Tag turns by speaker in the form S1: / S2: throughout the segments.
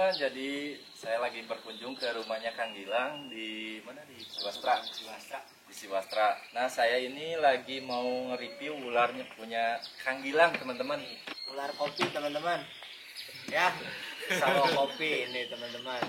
S1: teman-teman, jadi saya lagi berkunjung ke rumahnya Kang Gilang di mana, di Siwastra. Di Siwastra. Nah, saya ini lagi mau nge-review ularnya punya Kang Gilang, teman-teman.
S2: Ular kopi, teman-teman. Ya, sama kopi ini, teman-teman.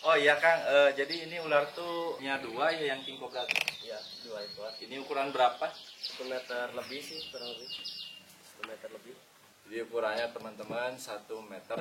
S1: Oh iya Kang, jadi ini ular tuh punya dua ya, yang king cobra.
S2: Ya, dua ekor.
S1: Ini ukuran berapa?
S2: 1 meter lebih sih, kurang lebih. 1 meter lebih.
S1: Jadi ukurannya teman-teman 1,5 meter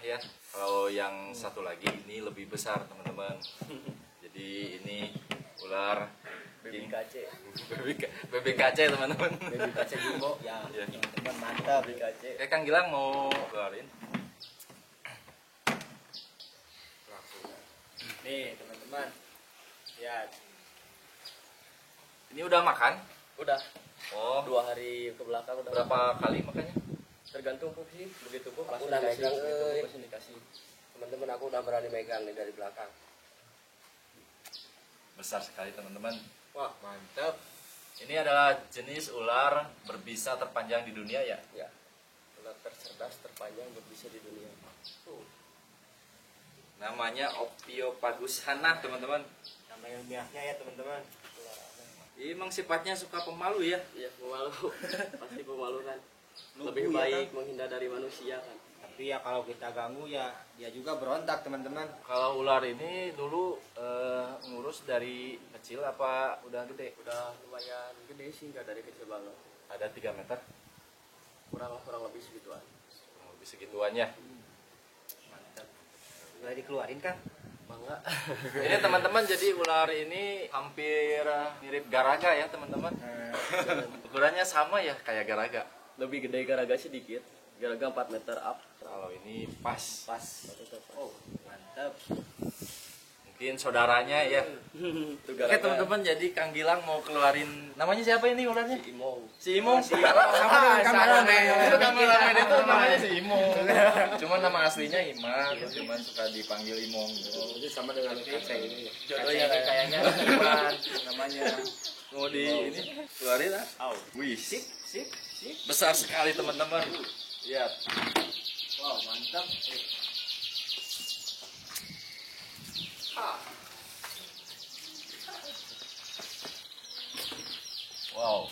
S1: ya. Kalau yang satu lagi ini lebih besar teman-teman. Jadi ini ular
S2: BBKC.
S1: BBKC teman-teman.
S2: BBKC Jumbo. Ya,
S1: Ya.
S2: teman-teman, mantap BBKC.
S1: Kang Gilang mau keluarin.
S2: Nih, teman-teman. Lihat.
S1: Ini udah makan?
S2: Udah.
S1: Oh,
S2: 2 hari ke belakang udah.
S1: berapa kali makannya?
S2: Tergantung pup sih, begitu pup
S3: Aku
S2: pasti
S3: udah
S2: dikasih,
S3: megang,
S2: begitu pup pasti dikasih.
S3: Teman-teman, aku udah berani megang nih dari belakang.
S1: Besar sekali teman-teman.
S2: Wah, mantap.
S1: Ini adalah jenis ular berbisa terpanjang di dunia ya.
S2: Ya. Ular tercerdas terpanjang berbisa di dunia.
S1: Namanya Ophiopagus hana teman-teman.
S2: Nama ilmiahnya ya, teman-teman.
S1: Emang sifatnya suka pemalu ya.
S3: Iya, pemalu. Pasti pemalu kan.
S2: Lugu
S3: Lebih
S2: ya,
S3: baik
S2: kan?
S3: menghindar dari manusia kan.
S2: Tapi ya kalau kita ganggu ya dia juga berontak, teman-teman.
S1: Kalau ular ini dulu ngurus dari kecil apa udah gede?
S3: Udah lumayan gede sih, nggak dari kecil banget.
S1: Ada 3 meter.
S3: Kurang lebih segituan.
S1: Kurang lebih segituannya.
S2: Mantap. Boleh dikeluarin, Kang?
S3: Bangga.
S1: Ini teman-teman, jadi ular ini hampir mirip garaga ya teman-teman. Ukurannya sama ya kayak garaga.
S3: Lebih gede garaga sedikit. Garaga 4 meter up.
S1: Kalau ini pas.
S2: Pas. Oh, mantap.
S1: Mungkin saudaranya ya.
S3: Itu
S1: Oke teman-teman, jadi Kang Gilang mau keluarin. Namanya siapa ini ularnya?
S3: Imong.
S1: Si Imong.
S2: Sama dengan kameramen.
S1: Itu kameramen itu namanya si Imong. Cuman nama aslinya Iman, cuman suka dipanggil Imong gitu.
S3: Itu sama dengan kaca ini.
S1: Jodohnya kayaknya Iman namanya. Mau di ini keluarin ah. Wih,
S2: Sip.
S1: besar sekali teman-teman. Lihat.
S2: Wow, mantap.
S1: Wow.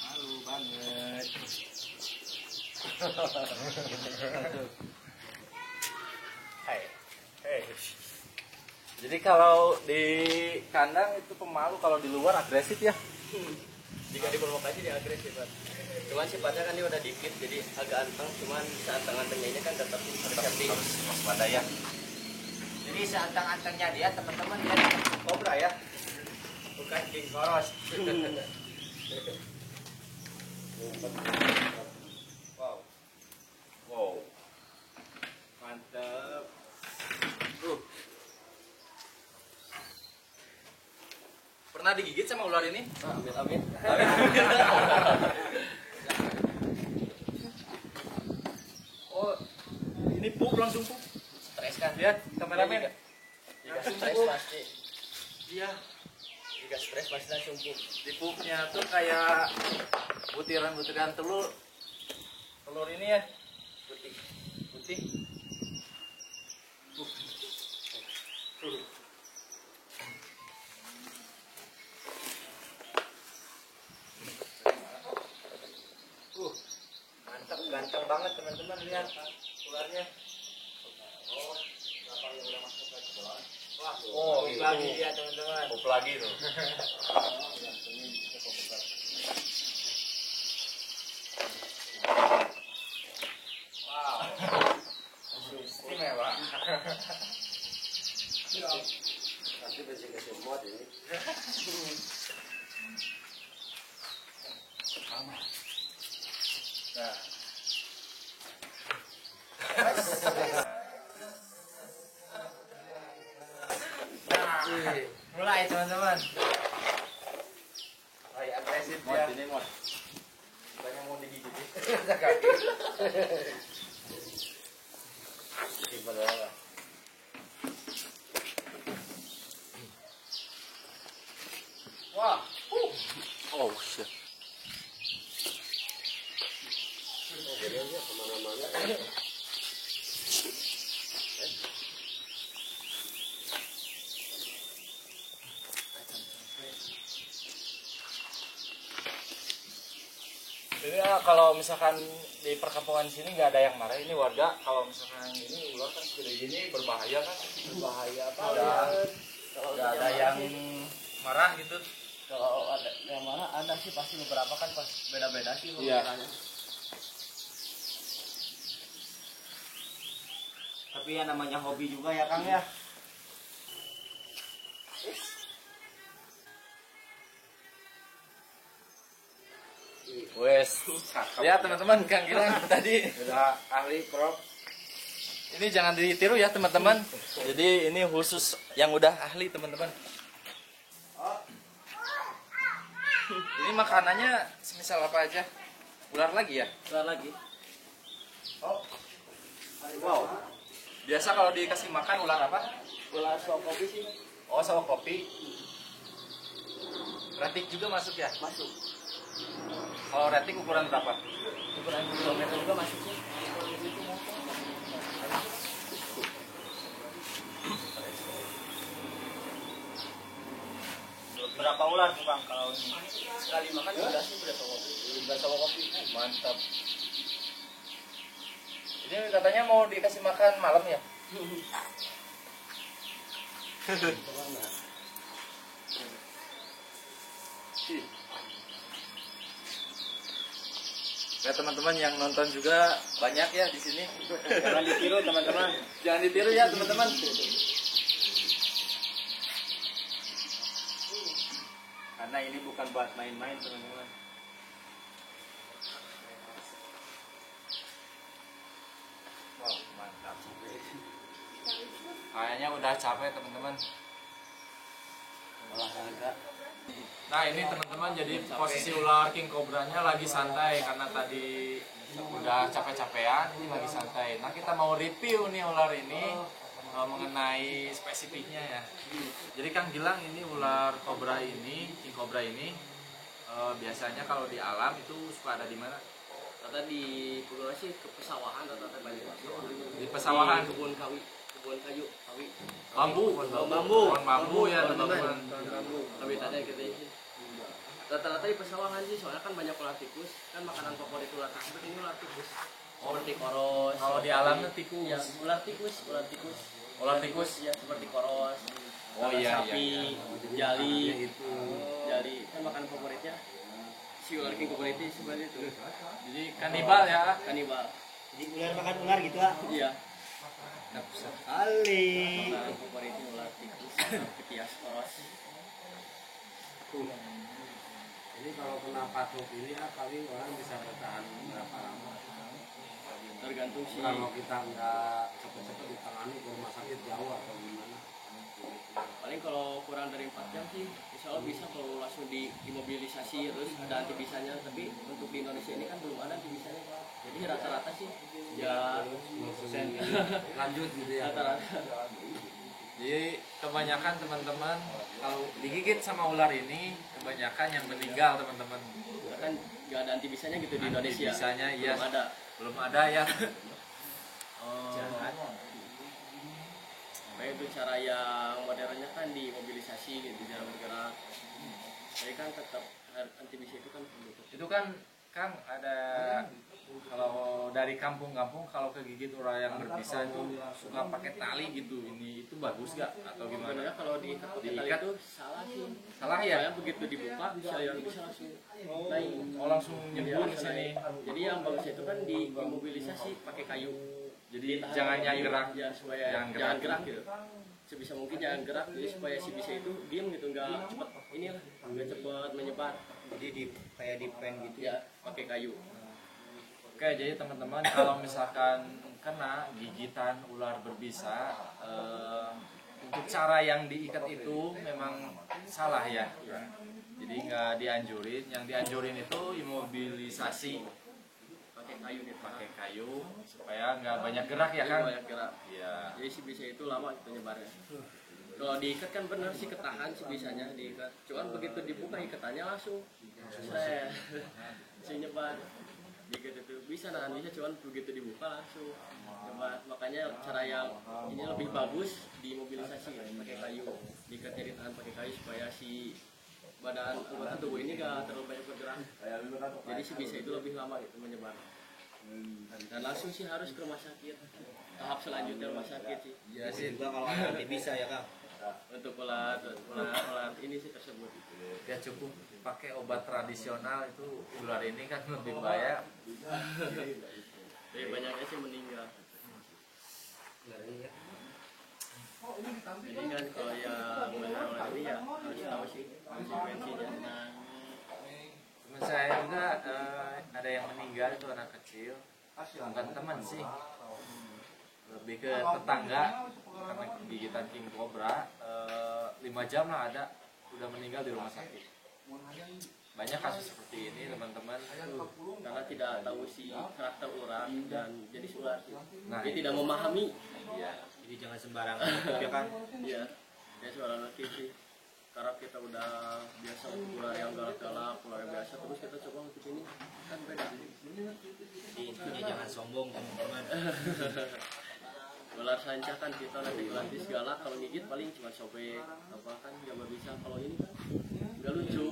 S2: Malu banget. Hey.
S1: Jadi kalau di kandang itu pemalu, kalau di luar agresif ya.
S3: Jika diprovokasi dia agresif kan. Cuman sifatnya kan dia udah dikit jadi agak anteng. Cuman saat tengah-tengahnya ini kan tetap setting.
S1: Harus waspada ya.
S2: Jadi seantang-antangnya dia, teman-teman, dia kobra ya. Bukan king koros. Wow,
S1: Wow.
S2: mantap.
S1: Pernah digigit sama ular ini?
S3: Amin.
S1: Oh, ini pup langsung pup.
S3: Stres kan?
S1: Lihat kameramen.
S3: Jika stres pasti.
S1: Iya.
S3: Jika stres pasti langsung pup.
S1: Di pupnya tuh kayak butiran-butiran telur. Telur ini ya.
S3: Putih.
S1: Putih.
S2: Mantap, ganteng banget, teman-teman, lihat ularnya. Oh, lagi dia, teman-teman.
S1: Pup lagi tuh.
S2: Wow. Istimewa.
S3: Pasti besi semua ini.
S1: Nah.
S2: Mulai, teman-teman. Agresif
S1: Mod
S2: dia.
S1: ini mod. Bukannya mau digigit.
S3: Simpan doang.
S2: Wah,
S1: Jadi kalau misalkan di perkampungan sini nggak ada yang marah, ini warga kalau misalkan ini ular kan segede gini berbahaya kan?
S2: Bahaya apa?
S1: Kalau nggak ada yang marah gitu.
S3: Kalau ada yang mana ada sih pasti beberapa kan pas beda-beda sih
S1: Iya.
S3: pemikirannya.
S2: Tapi ya namanya hobi juga ya Kang ya.
S1: Wes, ya teman-teman, Kang Gilang tadi
S2: Udah ahli prop.
S1: ini jangan ditiru ya teman-teman. Jadi ini khusus yang udah ahli teman-teman. Ini makanannya semisal apa aja? Ular lagi ya?
S3: Keluar lagi.
S1: Wow. Biasa kalau dikasih makan ular apa?
S3: Ular sok kopi sih
S1: Oh, sama kopi. Retik juga masuk ya?
S3: masuk.
S1: Kalau retik ukuran berapa?
S3: Ukuran kilometer juga masuk sih.
S2: Berapa ular tuh Kang kalau ini?
S3: Sekali makan udah sih udah sok kopi.
S1: Udah sama kopi. Mantap. Ini katanya mau dikasih makan malam ya? Ya teman-teman yang nonton juga banyak ya di sini.
S2: Jangan ditiru teman-teman.
S1: Jangan ditiru ya teman-teman.
S2: Karena ini bukan buat main-main teman-teman.
S1: Wow, mantap. Kayaknya udah capek teman-teman.
S3: Olahraga.
S1: Nah ini teman-teman jadi posisi ular king cobranya lagi santai karena tadi udah capek-capean, ini lagi santai. Nah kita mau review nih ular ini mengenai spesifiknya ya. Jadi Kang Gilang ini ular kobra ini, king cobra ini biasanya kalau di alam itu suka ada di mana?
S3: Tata di Pulau sih ke pesawahan atau banyak
S1: Di pesawahan,
S3: di kebun kawi, kebun kayu, kawi.
S1: bambu,
S3: Bambu.
S1: pohon bambu ya teman-teman.
S3: Kawi tadi kita sih. Rata-rata di pesawahan sih soalnya kan banyak ular tikus, kan makanan favorit ular tersebut ini ular tikus. Seperti koros.
S1: Kalau di alamnya tikus.
S3: Ya, ular tikus, ular tikus.
S1: Ular tikus.
S3: Ya, seperti koros.
S1: Oh iya,
S3: sapi,
S1: iya.
S3: jali, jali kan makanan favoritnya. Si ular king cobra itu seperti itu.
S1: Jadi kanibal ya.
S3: Kanibal.
S2: Jadi ular makan ular gitu ah.
S3: Iya.
S2: Kali.
S3: Makanan favoritnya ular tikus, ketias koros.
S4: Ini kalau kena patuk ini ya paling orang bisa bertahan berapa lama?
S3: Tergantung sih.
S4: Kalau kita nggak cepet-cepet ditangani ke rumah sakit jauh atau gimana?
S3: Paling kalau kurang dari 4 jam sih insya Allah bisa kalau langsung imobilisasi terus ada anti-bisanya, tapi untuk di Indonesia ini kan belum ada anti-bisanya, jadi rata-rata sih ya
S4: 10% lanjut gitu ya.
S3: rata-rata.
S1: Jadi kebanyakan teman-teman kalau digigit sama ular ini kebanyakan yang meninggal teman-teman.
S3: Kan nggak ada anti-bisanya gitu di Indonesia.
S1: Anti-bisanya, iya.
S3: Belum ada
S1: ya.
S3: kayak itu cara yang modernnya kan dimobilisasi gitu, jarang bergerak, tapi kan tetap anti-bisa itu kan perlu.
S1: Itu kan Kang ada kalau dari kampung-kampung kalau kegigit ular yang berbisa itu suka pakai tali gitu. Ini itu bagus gak atau gimana?
S3: Sebenarnya kalau diikat pakai tali
S1: Diikat?
S3: itu salah sih.
S1: Salah ya?
S3: Soalnya begitu dibuka bisa yang bisa langsung naik.
S1: Oh langsung nyembur ke
S3: Bisa
S1: sini.
S3: naik. Jadi yang bagus itu kan dimobilisasi pakai kayu.
S1: Jadi jangan yang gerak.
S3: Ya supaya
S1: Jangan
S3: jangan
S1: gerak.
S3: gerak gitu. Sebisa mungkin jangan gerak jadi supaya si bisa itu diam gitu, nggak cepet inilah, nggak cepet menyebar.
S2: Jadi kayak di pen gitu.
S3: Ya pakai kayu.
S1: Oke, jadi teman-teman kalau misalkan kena gigitan ular berbisa, untuk cara yang diikat itu memang salah ya. Jadi nggak dianjurin. Yang dianjurin itu imobilisasi
S3: Pakai kayu gitu.
S1: pakai kayu supaya nggak banyak gerak ya kan?
S3: Banyak gerak.
S1: Iya.
S3: Jadi si bisa itu lama gitu nyebarnya. Kalau diikat kan benar sih ketahan si bisanya diikat. Cuman begitu dibuka ikatannya langsung saya si nyebar. Diikat itu bisa nahan bisa, cuman begitu dibuka langsung nyebar. Makanya cara yang ini lebih bagus dimobilisasi pakai kayu. Diikatnya ditahan pakai kayu supaya si badan anggota tubuh ini gak terlalu banyak bergerak. Jadi si bisa itu lebih lama gitu menyebar. Dan langsung sih harus ke rumah sakit. Tahap selanjutnya rumah sakit sih.
S2: Iya sih, juga kalau nanti bisa ya Kang.
S3: Untuk ular ini sih tersebut.
S1: Ya cukup pakai obat tradisional, itu ular ini kan lebih bahaya.
S3: Tapi banyaknya sih meninggal. Jadi kan kalau yang melihara ular ini ya harus tahu sih konsekuensinya.
S1: Teman saya juga ada yang meninggal, itu anak kecil, bukan teman sih, lebih ke tetangga karena gigitan king cobra. 5 jam lah ada, udah meninggal di rumah sakit. Banyak kasus seperti ini teman-teman,
S3: Karena tidak tahu si karakter ular dan jadi ular.
S1: Nah,
S3: Dia tidak memahami.
S1: ya,
S2: Jadi jangan sembarangan ya Kang.
S3: Iya, ya suara laki sih. Karena kita udah biasa untuk ular yang galak-galak, ular yang biasa, terus kita coba untuk ini kan beda.
S2: Jadi intinya jangan sombong teman-teman.
S3: Ular sanca kan kita nanti gratis galak, kalau gigit paling cuma sobek apa kan nggak bisa. Kalau ini kan nggak lucu.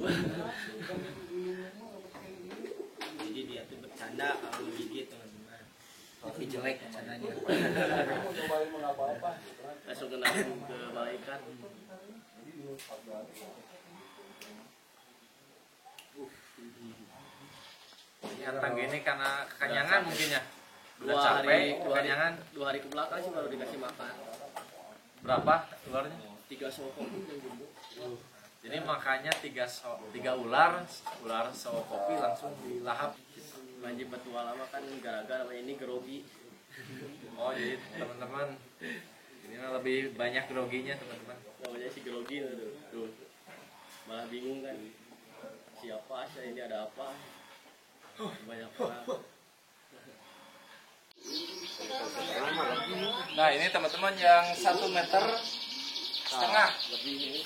S2: Jadi dia tuh bercanda kalau gigit teman-teman. Tapi jelek bercandanya.
S3: Langsung kena ke malaikat.
S1: Antang gini karena kekenyangan mungkin ya. Udah
S3: Dua
S1: capek,
S3: hari
S1: kekenyangan.
S3: ke belakang sih baru dikasih makan.
S1: Berapa ularnya?
S3: 3 sokok yang jumbo.
S1: Jadi makanya 3 ular sawo kopi langsung dilahap.
S3: Manji betua lama kan gara-gara ini grogi.
S1: Oh jadi teman-teman, ini lebih banyak groginya teman-teman.
S3: Namanya si grogi tuh. Malah bingung kan. Siapa saya ini ada apa? Banyak orang.
S1: Nah ini teman-teman yang 1,5 meter
S3: Lebih ini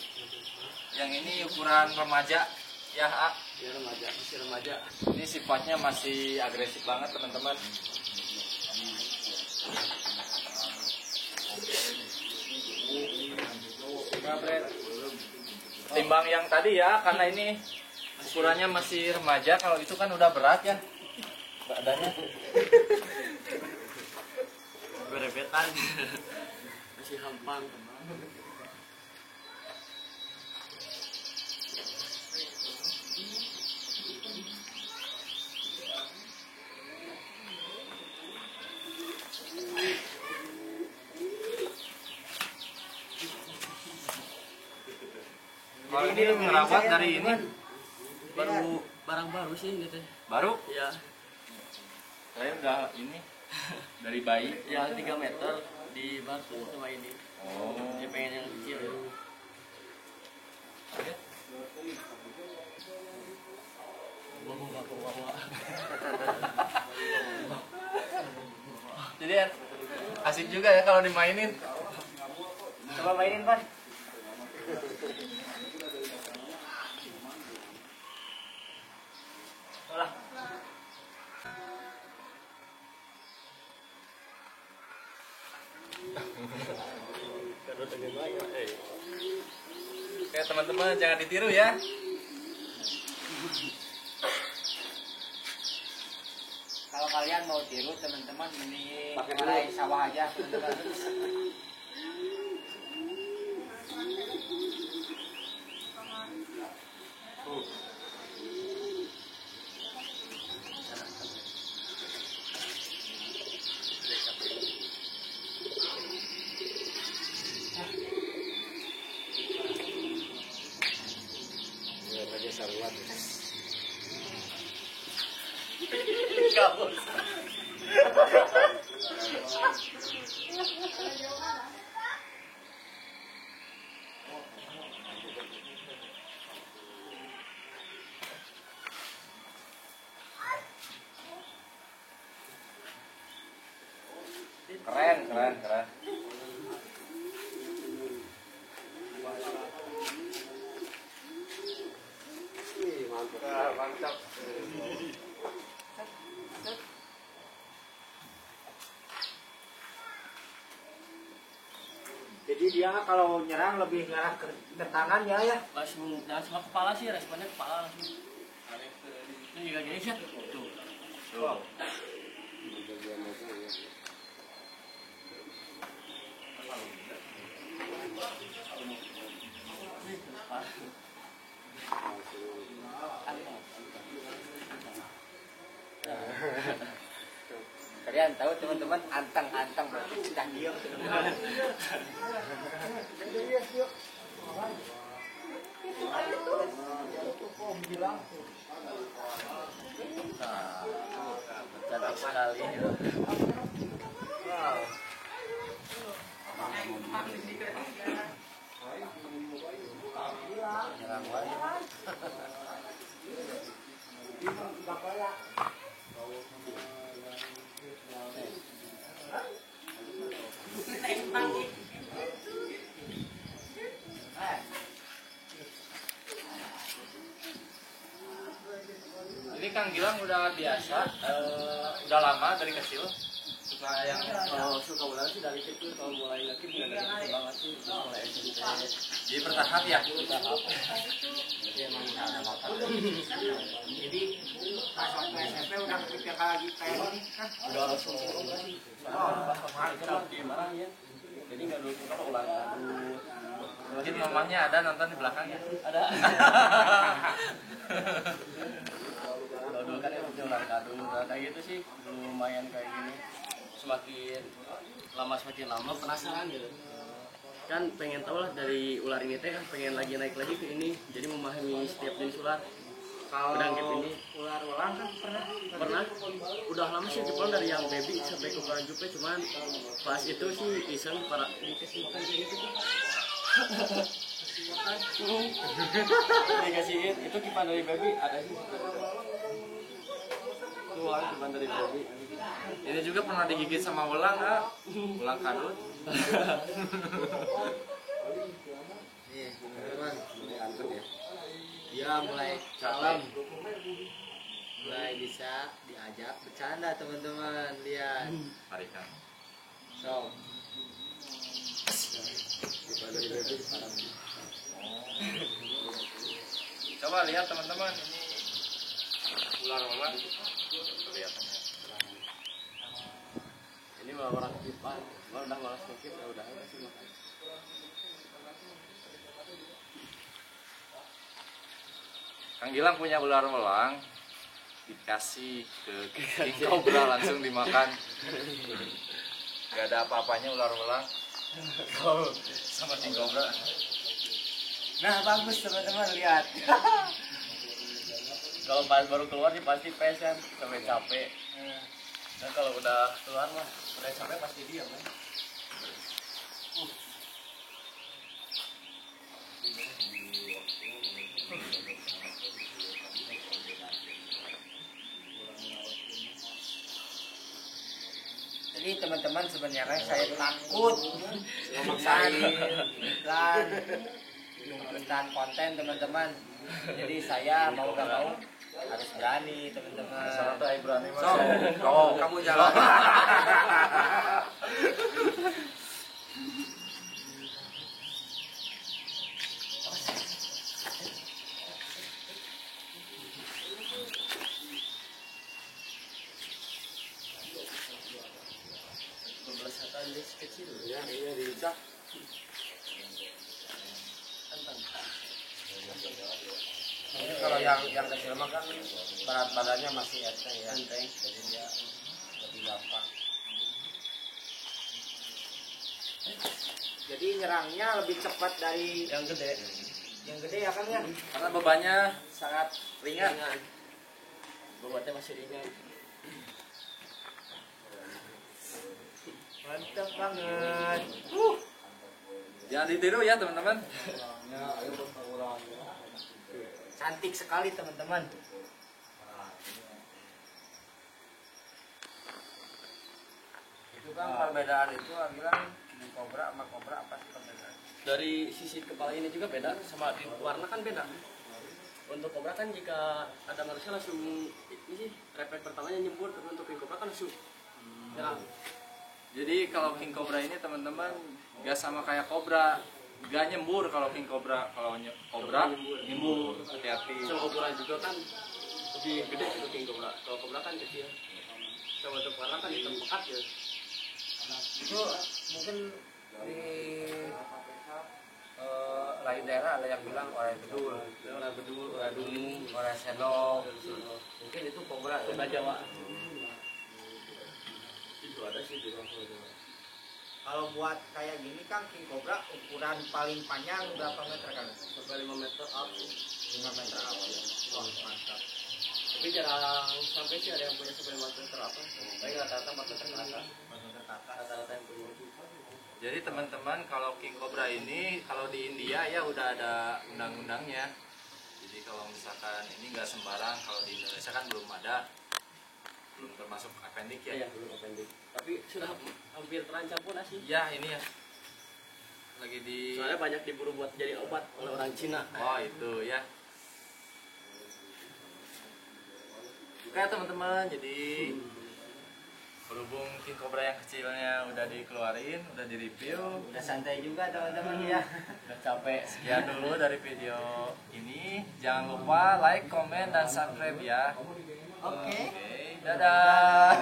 S1: yang ini ukuran remaja ya A.
S3: ya masih remaja.
S1: Ini sifatnya masih agresif banget teman-teman. Timbang yang tadi ya, karena ini ukurannya masih remaja, kalau itu kan udah berat ya badannya.
S3: Berebetan. Masih hampang.
S1: Kalau ini ngerawat dari ini
S3: Baru barang baru sih gitu.
S1: baru,
S3: Ya,
S1: saya udah ini dari bayi.
S3: ya 3 meter di batu sama ini.
S1: Oh,
S3: Dia pengen yang kecil. Bawa.
S1: jadi asik juga ya kalau dimainin.
S2: Coba mainin Pan.
S1: Oke teman-teman, jangan ditiru ya.
S2: Kalau kalian mau tiru teman-teman mending pakai sawah aja teman-teman.
S1: Keren. Mantap.
S2: Jadi dia kalau nyerang lebih ngarah ke tangan ya.
S3: Langsung jangan sama kepala sih, responnya kepala langsung. Tarik ke itu juga gini sih. Tuh.
S1: Tuh.
S2: Kalian tahu teman-teman, antang-antang berarti sudah diam teman-teman.
S3: Cantik sekali.
S2: Wow. Nyerang lagi.
S1: Ini Kang Gilang udah biasa, udah lama dari kecil suka yang
S3: Kalau suka bola sih dari kecil, kalau mulai ngekip nggak dari kecil banget sih, mulai SMP.
S1: di bertahap ya.
S3: Bertahap.
S2: Jadi emang udah ada bakat. Jadi pas waktu SMP udah kepikir lagi kayak gini kan.
S3: Udah langsung sih. Pas waktu itu marah ya. Jadi nggak dulu suka ulang kadut.
S1: Mungkin mamanya ada nonton di belakang ya.
S3: Ada. Kalau dulu kan yang ulang kadut, kayak gitu sih, belum lumayan kayak gini. Semakin lama penasaran gitu. Kan pengen tahu lah dari ular ini teh kan pengen lagi naik lagi ke ini, jadi memahami setiap jenis ular.
S2: Kalau
S3: Udah ngip ini
S2: ular ulang kan
S3: pernah udah lama sih cuman dari yang baby sampai ke ukuran jupe, cuman pas itu sih iseng para dikasih makan kayak gitu. Dikasihin itu kipan dari baby ada sih. Tuh kipan dari baby.
S1: Ini juga pernah digigit sama ulang, Kak. Ulang kadut.
S2: nih teman-teman, diangkat ya. Dia mulai kalem, mulai bisa diajak bercanda teman-teman. Lihat,
S1: Mari Kang.
S2: so
S1: Coba lihat teman-teman, ini ular-ular. Kelihatannya.
S3: Ini malah orang kipan, udah malas ngekip ya udah sih makan.
S1: Kang Gilang punya ular-ulang, dikasih ke king cobra langsung dimakan. Gak ada apa-apanya ular-ulang. Sama king cobra.
S2: nah bagus teman-teman, lihat.
S3: Kalau pas baru keluar sih pasti pes kan, sampai capek. Dan kalau udah keluar mah udah sampai pasti diam kan.
S2: Jadi teman-teman sebenarnya saya takut dan konten teman-teman. Jadi saya mau gak mau harus berani teman-teman.
S1: Salah tuh berani mas.
S2: So, kamu jalan.
S3: Kecil
S4: Ya, iya dicak. Ini kalau yang kecil mah kan berat badannya masih enteng ya.
S3: enteng.
S4: Jadi dia lebih gampang.
S2: Jadi nyerangnya lebih cepat dari
S3: Yang gede
S2: yang gede ya kan ya.
S1: Karena bebannya sangat ringan.
S3: bobotnya masih ringan.
S2: Mantap banget.
S1: Jangan ditiru ya teman-teman.
S2: Cantik sekali teman-teman.
S4: Itu kan perbedaan itu bilang king cobra sama kobra apa sih perbedaan?
S3: Dari sisi kepala ini juga beda, sama di warna kan beda. Untuk kobra kan jika ada manusia langsung ini sih refleks pertamanya nyebur, untuk king cobra kan langsung nyerang.
S1: Jadi kalau king cobra ini teman-teman gak sama kayak kobra, gak nyembur kalau king cobra. Kalau kobra nyembur, hati-hati.
S3: Sama ukuran juga kan lebih gede itu king cobra. Kalau cobra kan kecil. Sama untuk warna kan hitam pekat ya.
S2: Itu mungkin di lain daerah ada yang bilang orang bedul,
S3: Orang bedul, orang dungu,
S2: orang sendok, mungkin itu kobra ya.
S3: kobra Jawa. Itu ada sih di luar Jawa.
S2: Kalau buat kayak gini Kang, king cobra ukuran paling panjang berapa meter kan?
S3: Sampai 5 meter up.
S2: 5 meter apa ya? Wah, mantap.
S3: Tapi jarang sampai sih ada yang punya sampai 5 meter apa. Tapi rata-rata 4 meter ke atas.
S2: 4 meter ke atas.
S3: Rata-rata yang punya.
S1: Jadi teman-teman kalau king cobra ini kalau di India ya udah ada undang-undangnya. Jadi kalau misalkan ini nggak sembarang, kalau di Indonesia kan belum ada, belum termasuk appendix ya.
S3: Iya, belum appendix. Tapi sudah hampir terancam pun sih.
S1: Ya ini ya lagi di.
S3: Soalnya banyak diburu buat jadi obat oleh orang Cina.
S1: Oh itu ya. Oke teman-teman, jadi berhubung king cobra yang kecilnya udah dikeluarin, udah di-review,
S2: Udah santai juga teman-teman ya.
S1: udah capek. Sekian dulu dari video ini. Jangan lupa like, komen, dan subscribe ya.
S2: Oke.
S1: Oke, dadah.